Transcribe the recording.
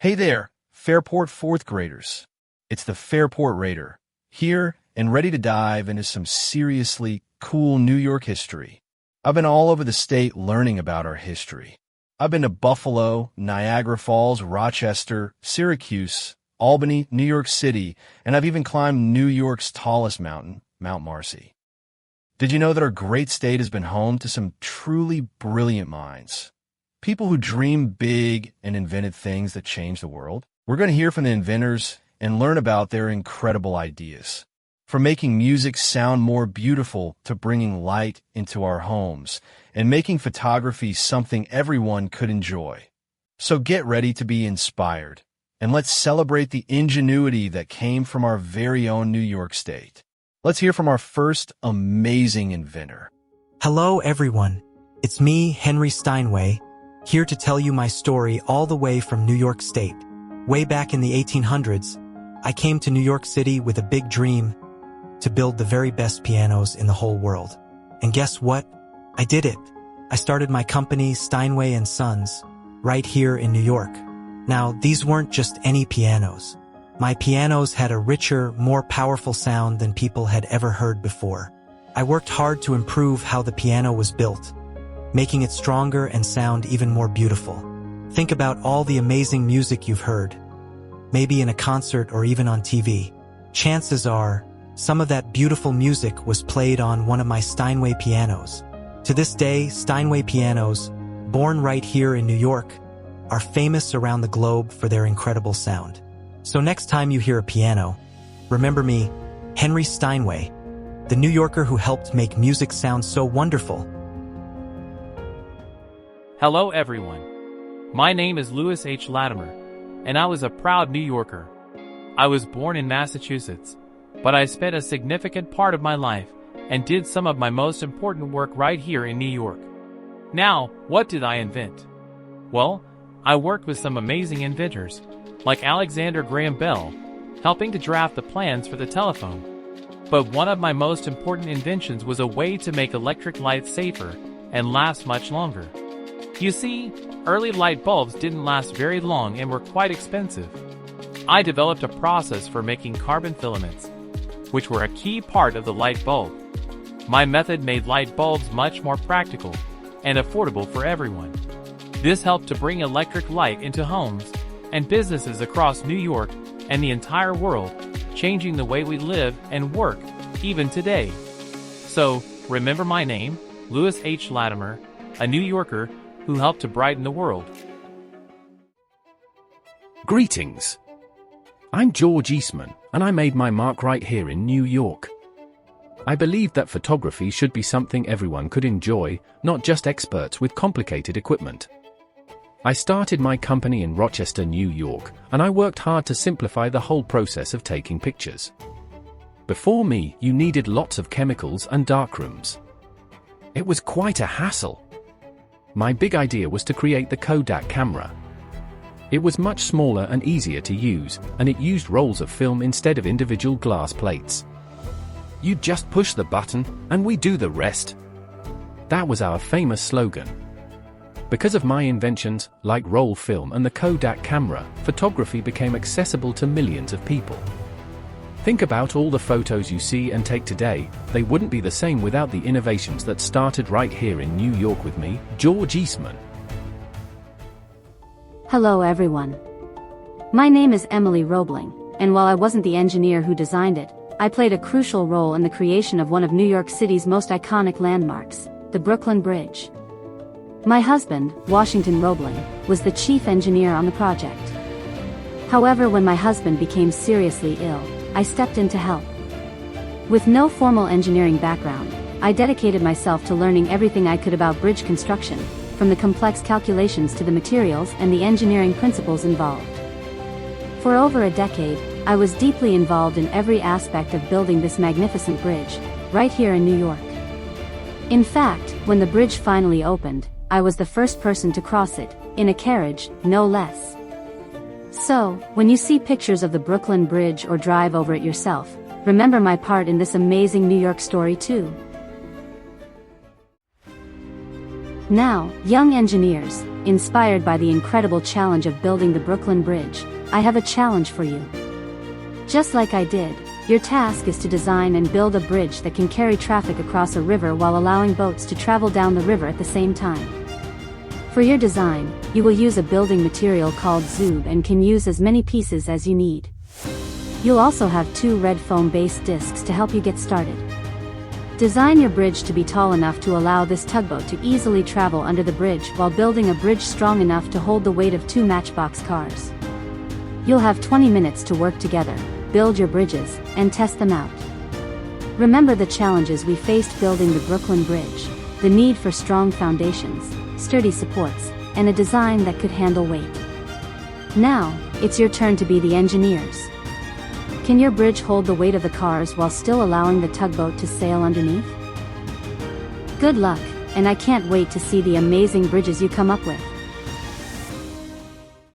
Hey there, Fairport fourth graders. It's the Fairport Raider, here and ready to dive into some seriously cool New York history. I've been all over the state learning about our history. I've been to Buffalo, Niagara Falls, Rochester, Syracuse, Albany, New York City, and I've even climbed New York's tallest mountain, Mount Marcy. Did you know that our great state has been home to some truly brilliant minds? People who dream big and invented things that change the world. We're going to hear from the inventors and learn about their incredible ideas. From making music sound more beautiful to bringing light into our homes and making photography something everyone could enjoy. So get ready to be inspired and let's celebrate the ingenuity that came from our very own New York State. Let's hear from our first amazing inventor. Hello, everyone. It's me, Henry Steinway, here to tell you my story all the way from New York State. Way back in the 1800s, I came to New York City with a big dream to build the very best pianos in the whole world. And guess what? I did it. I started my company, Steinway & Sons, right here in New York. Now, these weren't just any pianos. My pianos had a richer, more powerful sound than people had ever heard before. I worked hard to improve how the piano was built, making it stronger and sound even more beautiful. Think about all the amazing music you've heard, maybe in a concert or even on TV. Chances are, some of that beautiful music was played on one of my Steinway pianos. To this day, Steinway pianos, born right here in New York, are famous around the globe for their incredible sound. So next time you hear a piano, remember me, Henry Steinway, the New Yorker who helped make music sound so wonderful. Hello everyone. My name is Louis H. Latimer, and I was a proud New Yorker. I was born in Massachusetts, but I spent a significant part of my life and did some of my most important work right here in New York. Now, what did I invent? Well, I worked with some amazing inventors, like Alexander Graham Bell, helping to draft the plans for the telephone. But one of my most important inventions was a way to make electric lights safer and last much longer. You see, early light bulbs didn't last very long and were quite expensive. I developed a process for making carbon filaments, which were a key part of the light bulb. My method made light bulbs much more practical and affordable for everyone. This helped to bring electric light into homes and businesses across New York and the entire world, changing the way we live and work, even today. So, remember my name, Louis H. Latimer, a New Yorker who helped to brighten the world. Greetings. I'm George Eastman, and I made my mark right here in New York. I believed that photography should be something everyone could enjoy, not just experts with complicated equipment. I started my company in Rochester, New York, and I worked hard to simplify the whole process of taking pictures. Before me, you needed lots of chemicals and darkrooms. It was quite a hassle. My big idea was to create the Kodak camera. It was much smaller and easier to use, and it used rolls of film instead of individual glass plates. You just push the button, and we do the rest. That was our famous slogan. Because of my inventions, like roll film and the Kodak camera, photography became accessible to millions of people. Think about all the photos you see and take today. They wouldn't be the same without the innovations that started right here in New York with me, George Eastman. Hello everyone. My name is Emily Roebling, and while I wasn't the engineer who designed it, I played a crucial role in the creation of one of New York City's most iconic landmarks, the Brooklyn Bridge. My husband, Washington Roebling, was the chief engineer on the project. However, when my husband became seriously ill, I stepped in to help. With no formal engineering background, I dedicated myself to learning everything I could about bridge construction, from the complex calculations to the materials and the engineering principles involved. For over a decade, I was deeply involved in every aspect of building this magnificent bridge, right here in New York. In fact, when the bridge finally opened, I was the first person to cross it, in a carriage, no less. So, when you see pictures of the Brooklyn Bridge or drive over it yourself, remember my part in this amazing New York story too. Now, young engineers, inspired by the incredible challenge of building the Brooklyn Bridge, I have a challenge for you. Just like I did, your task is to design and build a bridge that can carry traffic across a river while allowing boats to travel down the river at the same time. For your design, you will use a building material called zub and can use as many pieces as you need. You'll also have 2 red foam-based discs to help you get started. Design your bridge to be tall enough to allow this tugboat to easily travel under the bridge while building a bridge strong enough to hold the weight of 2 matchbox cars. You'll have 20 minutes to work together, build your bridges, and test them out. Remember the challenges we faced building the Brooklyn Bridge: the need for strong foundations, sturdy supports, and a design that could handle weight. Now, it's your turn to be the engineers. Can your bridge hold the weight of the cars while still allowing the tugboat to sail underneath? Good luck, and I can't wait to see the amazing bridges you come up with.